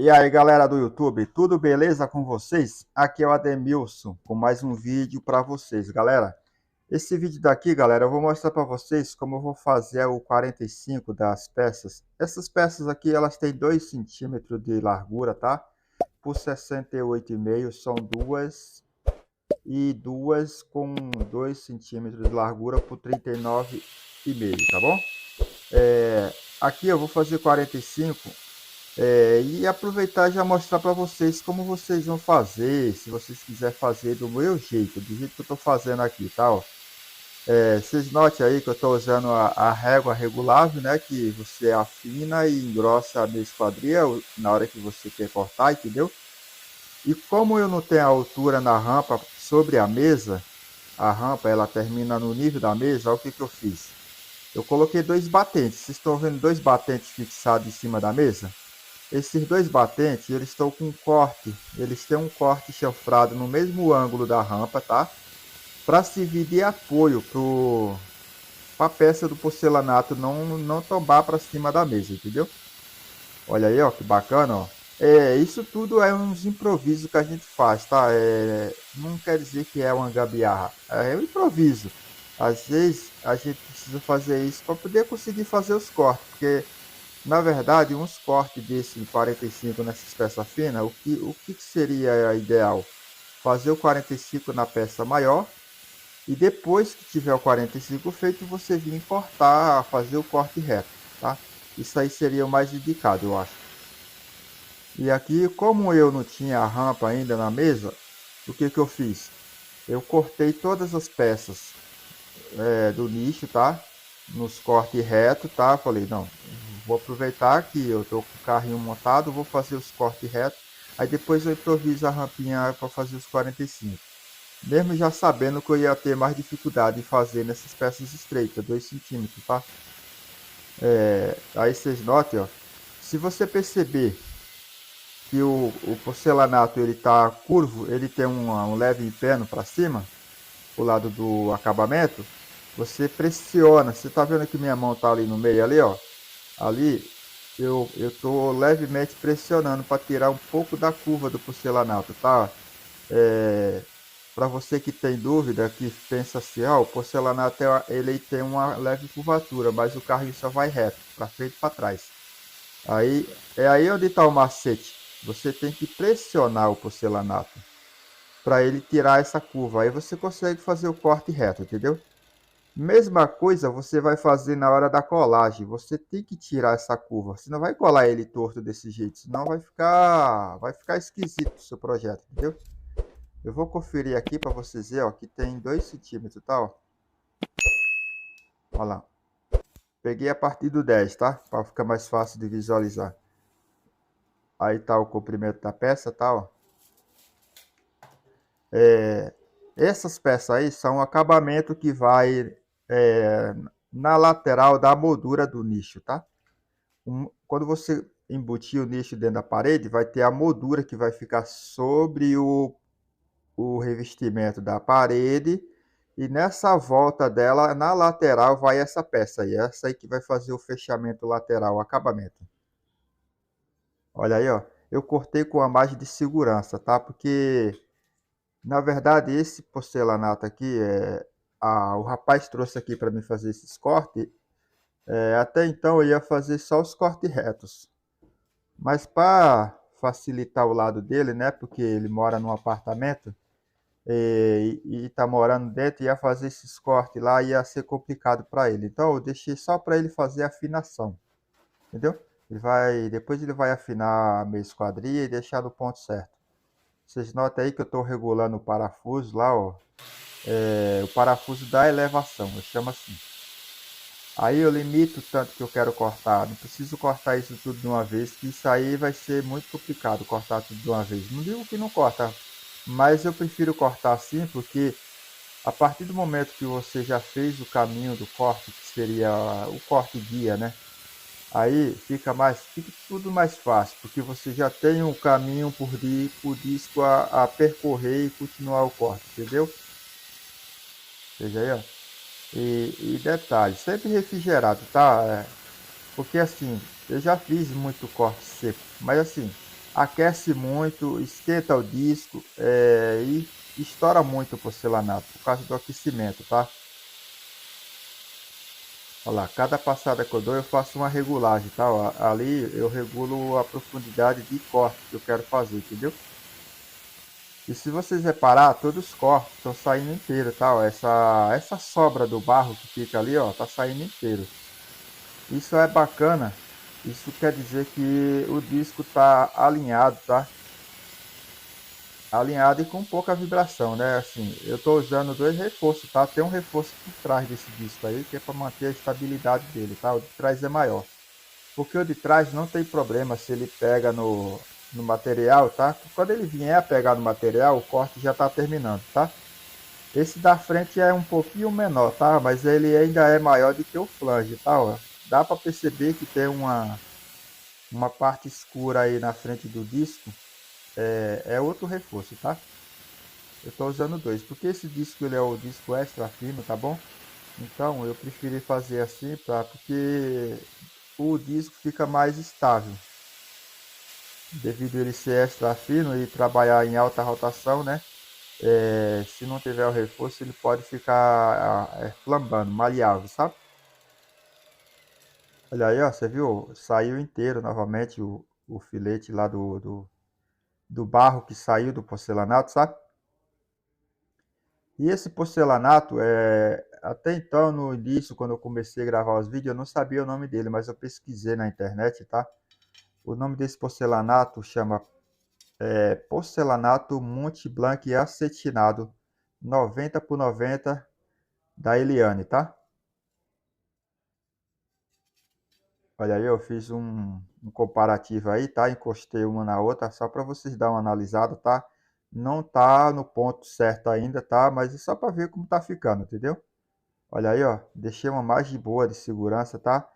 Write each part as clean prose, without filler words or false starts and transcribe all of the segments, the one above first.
E aí, galera do YouTube, tudo beleza com vocês? Aqui é o Ademilson com mais um vídeo para vocês, galera. Esse vídeo daqui, galera, eu vou mostrar para vocês como eu vou fazer o 45 das peças. Essas peças aqui, elas têm 2 centímetros de largura, tá? Por 68,5 são duas e duas com 2 centímetros de largura por 39,5, tá bom? Aqui eu vou fazer 45. E aproveitar e já mostrar para vocês como vocês vão fazer, se vocês quiserem fazer do meu jeito, do jeito que eu estou fazendo aqui, tá? Ó. Vocês notem aí que eu estou usando a régua regulável, né? Que você afina e engrossa a minha esquadria na hora que você quer cortar, entendeu? E como eu não tenho a altura na rampa sobre a mesa, a rampa ela termina no nível da mesa, olha o que eu fiz. Eu coloquei dois batentes, vocês estão vendo dois batentes fixados em cima da mesa? Esses dois batentes, eles estão com um corte, eles têm um corte chanfrado no mesmo ângulo da rampa, tá? Para servir de apoio para a peça do porcelanato não tombar para cima da mesa, entendeu? Olha aí, ó, que bacana, ó. Isso tudo é uns improvisos que a gente faz, tá? Não quer dizer que é uma gambiarra, é um improviso. Às vezes a gente precisa fazer isso para poder conseguir fazer os cortes, porque na verdade, uns cortes desse 45 nessas peças finas, o que seria ideal? Fazer o 45 na peça maior e depois que tiver o 45 feito, você vir cortar, fazer o corte reto, tá? Isso aí seria o mais indicado, eu acho. E aqui, como eu não tinha a rampa ainda na mesa, o que eu fiz? Eu cortei todas as peças do nicho, tá? Nos cortes retos, tá? Falei, não, vou aproveitar que eu tô com o carrinho montado, vou fazer os cortes retos. Aí depois eu improviso a rampinha para fazer os 45. Mesmo já sabendo que eu ia ter mais dificuldade em fazer nessas peças estreitas, 2 centímetros, tá? Aí vocês notem, ó. Se você perceber que o porcelanato ele tá curvo, ele tem um leve empeno para cima, pro lado do acabamento, você pressiona. Você tá vendo que minha mão tá ali no meio ali, ó. Ali eu tô levemente pressionando para tirar um pouco da curva do porcelanato, tá? É, para você que tem dúvida, que pensa assim, o porcelanato ele tem uma leve curvatura, mas o carrinho só vai reto, para frente e para trás. Aí é aí onde está o macete. Você tem que pressionar o porcelanato para ele tirar essa curva. Aí você consegue fazer o corte reto, entendeu? Mesma coisa você vai fazer na hora da colagem. Você tem que tirar essa curva. Você não vai colar ele torto desse jeito, senão vai ficar esquisito o seu projeto, entendeu? Eu vou conferir aqui para vocês verem, ó, que tem 2 centímetros, tá? Ó. Olha lá. Peguei a partir do 10, tá? Para ficar mais fácil de visualizar. Aí tá o comprimento da peça, tá? Ó. Essas peças aí são o acabamento que vai na lateral da moldura do nicho, tá? Quando você embutir o nicho dentro da parede, vai ter a moldura que vai ficar sobre o revestimento da parede. E nessa volta dela, na lateral, vai essa peça aí. Essa aí que vai fazer o fechamento lateral, o acabamento. Olha aí, ó. Eu cortei com a margem de segurança, tá? Porque, na verdade, esse porcelanato aqui, o rapaz trouxe aqui para mim fazer esses cortes. Até então eu ia fazer só os cortes retos. Mas para facilitar o lado dele, né? Porque ele mora num apartamento e tá morando dentro, ia fazer esses cortes lá, ia ser complicado para ele. Então eu deixei só para ele fazer a afinação, entendeu? Depois ele vai afinar a minha esquadria e deixar no ponto certo. Vocês notam aí que eu estou regulando o parafuso lá, ó. O parafuso da elevação, eu chamo assim. Aí eu limito o tanto que eu quero cortar. Não preciso cortar isso tudo de uma vez, que isso aí vai ser muito complicado cortar tudo de uma vez. Não digo que não corta, mas eu prefiro cortar assim, porque a partir do momento que você já fez o caminho do corte, que seria o corte guia, né? Aí fica tudo mais fácil, porque você já tem um caminho por disco a percorrer e continuar o corte, entendeu? Veja aí, ó. E detalhe, sempre refrigerado, tá? Porque assim, eu já fiz muito corte seco, mas assim, aquece muito, esquenta o disco e estoura muito o porcelanato por causa do aquecimento, tá? Olha lá, cada passada que eu dou eu faço uma regulagem, tá? Ó, ali eu regulo a profundidade de corte que eu quero fazer, entendeu? E se vocês reparar, todos os cortes estão saindo inteiro, tá? Ó, essa sobra do barro que fica ali, ó, tá saindo inteiro. Isso é bacana. Isso quer dizer que o disco tá alinhado, tá? Alinhado e com pouca vibração, né? Assim, eu tô usando dois reforços, tá? Tem um reforço por trás desse disco aí, que é para manter a estabilidade dele, tá? O de trás é maior. Porque o de trás não tem problema se ele pega no material, tá? Quando ele vier a pegar no material, o corte já tá terminando, tá? Esse da frente é um pouquinho menor, tá? Mas ele ainda é maior do que o flange, tá? Ó, dá para perceber que tem uma parte escura aí na frente do disco. É outro reforço, tá? Eu estou usando dois, porque esse disco ele é o disco extra fino, tá bom? Então eu preferi fazer assim, porque o disco fica mais estável. Devido a ele ser extra fino e trabalhar em alta rotação, né? Se não tiver o reforço, ele pode ficar flambando, maleável, sabe? Olha aí, ó, você viu? Saiu inteiro novamente o filete lá do barro que saiu do porcelanato, sabe? E esse porcelanato, até então, no início, quando eu comecei a gravar os vídeos, eu não sabia o nome dele, mas eu pesquisei na internet, tá? O nome desse porcelanato chama porcelanato Mont Blanc acetinado 90 por 90 da Eliane, tá? Olha aí, eu fiz um comparativo aí, tá? Encostei uma na outra, só para vocês dar uma analisada, tá? Não tá no ponto certo ainda, tá? Mas é só para ver como tá ficando, entendeu? Olha aí, ó, deixei uma margem boa de segurança, tá?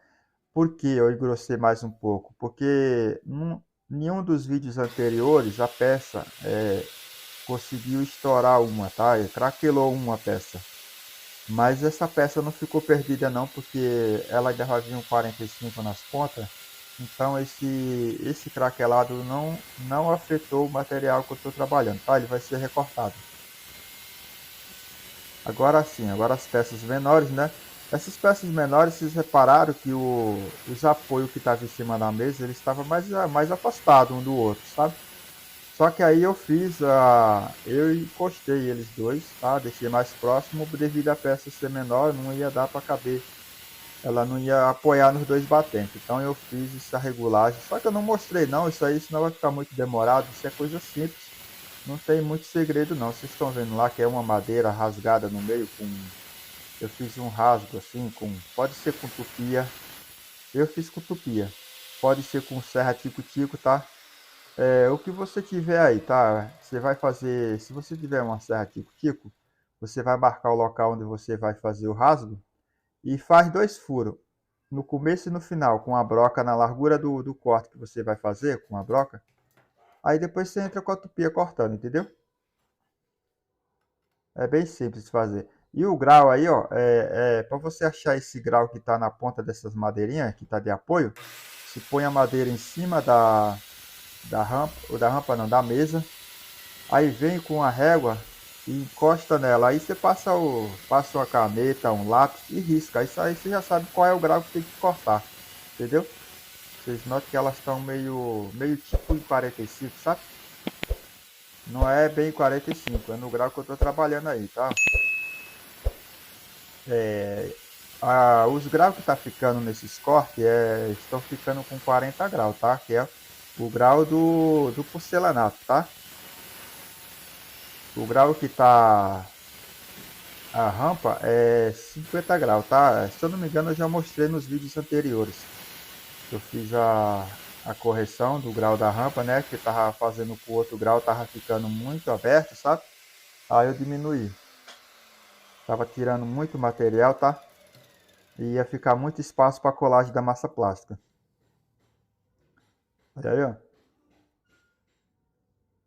Por que eu engrossei mais um pouco? Porque nenhum dos vídeos anteriores a peça conseguiu estourar uma, tá? Craquelou uma peça. Mas essa peça não ficou perdida não, porque ela ainda vai vir um 45 nas pontas. Então esse craquelado não afetou o material que eu estou trabalhando, tá? Ele vai ser recortado. Agora sim, agora as peças menores, né? Essas peças menores, vocês repararam que os apoios que estavam em cima da mesa, eles estavam mais afastados um do outro, sabe? Só que aí eu encostei eles dois, tá? Deixei mais próximo, devido a peça ser menor, não ia dar para caber. Ela não ia apoiar nos dois batentes. Então eu fiz essa regulagem. Só que eu não mostrei não, isso aí senão vai ficar muito demorado. Isso é coisa simples. Não tem muito segredo não. Vocês estão vendo lá que é uma madeira rasgada no meio com. Eu fiz um rasgo assim com. Pode ser com tupia. Eu fiz com tupia. Pode ser com serra tico-tico, tá? O que você tiver aí, tá? Você vai fazer. Se você tiver uma serra tico-tico, você vai marcar o local onde você vai fazer o rasgo e faz dois furos. No começo e no final, com a broca na largura do corte que você vai fazer com a broca. Aí depois você entra com a tupia cortando, entendeu? É bem simples de fazer. E o grau aí, ó, para você achar esse grau que está na ponta dessas madeirinhas, que está de apoio, se põe a madeira em cima da rampa, ou da rampa não, da mesa, aí vem com a régua e encosta nela. Aí você passa uma caneta, um lápis e risca. Isso aí você já sabe qual é o grau que tem que cortar, entendeu? Vocês notam que elas estão meio tipo em 45, sabe? Não é bem 45, é no grau que eu estou trabalhando aí, tá? Os graus que tá ficando nesses cortes estão ficando com 40 graus, tá? Que é o grau do porcelanato, tá? O grau que tá a rampa é 50 graus, tá? Se eu não me engano, eu já mostrei nos vídeos anteriores. Eu fiz a correção do grau da rampa, né? Que tava fazendo com o outro grau, tava ficando muito aberto, sabe? Aí eu diminuí. Tava tirando muito material, tá? E ia ficar muito espaço para colagem da massa plástica. Olha aí, ó.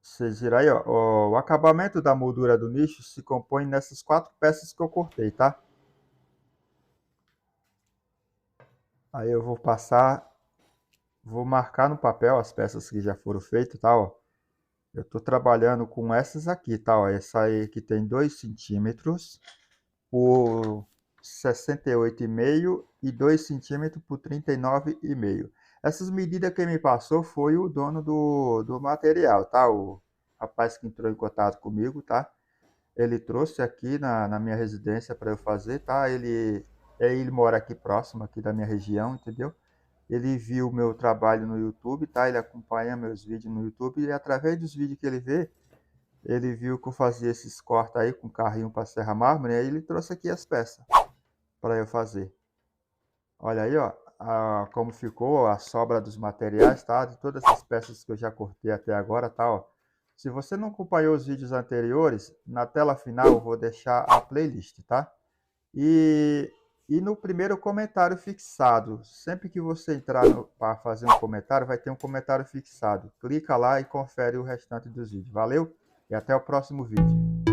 Vocês viram aí, ó. O acabamento da moldura do nicho se compõe nessas quatro peças que eu cortei, tá? Aí eu vou marcar no papel as peças que já foram feitas, tá, ó. Eu tô trabalhando com essas aqui, tá, ó. Essa aí que tem 2 centímetros por 68,5 e 2 centímetros por 39,5. Essas medidas que me passou foi o dono do material, tá? O rapaz que entrou em contato comigo, tá? Ele trouxe aqui na minha residência para eu fazer, tá? Ele mora aqui próximo, aqui da minha região, entendeu? Ele viu o meu trabalho no YouTube, tá? Ele acompanha meus vídeos no YouTube e através dos vídeos que ele vê, ele viu que eu fazia esses cortes aí com carrinho para serra mármore, e aí ele trouxe aqui as peças para eu fazer. Olha aí, ó, como ficou a sobra dos materiais, tá? De todas as peças que eu já cortei até agora, tá? Ó. Se você não acompanhou os vídeos anteriores, na tela final eu vou deixar a playlist, tá? E, e no primeiro comentário fixado, sempre que você entrar para fazer um comentário, vai ter um comentário fixado. Clica lá e confere o restante dos vídeos. Valeu? E até o próximo vídeo.